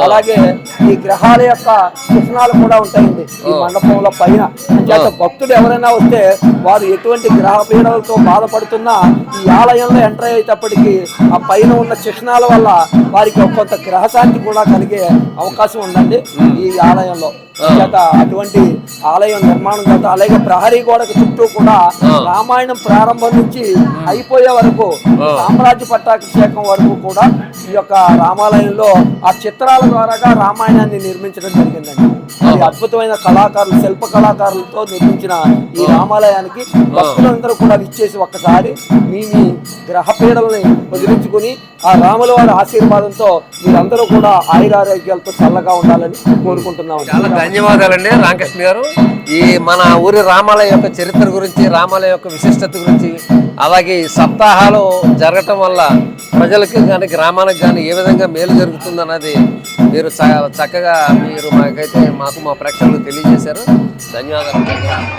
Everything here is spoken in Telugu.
అలాగే ఈ గ్రహాల యొక్క చిహ్నాలు కూడా ఉంటాయండి ఈ మండపంలో పైన. అంచేత భక్తులు ఎవరైనా వస్తే వారు ఎటువంటి గ్రహ పీడలతో బాధపడుతున్నా ఈ ఆలయంలో ఎంటర్ అయ్యేటప్పటికి ఆ పైన ఉన్న చిహ్నాల వల్ల వారికి కొంత గ్రహశాంతి కూడా కలిగే అవకాశం ఉందండి ఈ ఆలయంలో. చేత అటువంటి ఆలయం నిర్మాణం చేత అలాగే ప్రహరీ గోడకు చుట్టూ కూడా రామాయణం ప్రారంభం నుంచి అయిపోయే వరకు సామ్రాజ్య పట్టాభిషేకం వరకు కూడా ఈ యొక్క రామాలయంలో ఆ చిత్రాల ద్వారాగా రామాయణాన్ని నిర్మించడం జరిగిందండి. అది అద్భుతమైన కళాకారులు, శిల్ప కళాకారులతో నిర్మించిన ఈ రామాలయానికి భక్తులందరూ కూడా విచ్చేసి ఒక్కసారి మీ గ్రహ పీడల్ని వదిలించుకుని ఆ రాముల వారి ఆశీర్వాదంతో మీరందరూ కూడా ఆయురారోగ్యాలతో చల్లగా ఉండాలని కోరుకుంటున్నాం. చాలా ధన్యవాదాలండి రామకృష్ణ గారు. ఈ మన ఊరి రామాలయం యొక్క చరిత్ర గురించి, రామాలయం యొక్క విశిష్టత గురించి, అలాగే ఈ సప్తాహాలు జరగటం వల్ల ప్రజలకి కానీ గ్రామాలకు కానీ ఏ విధంగా మేలు జరుగుతుందన్నది మీరు చక్కగా మీరు మాకు మా ప్రేక్షకులకు తెలియజేశారు. ధన్యవాదాలు.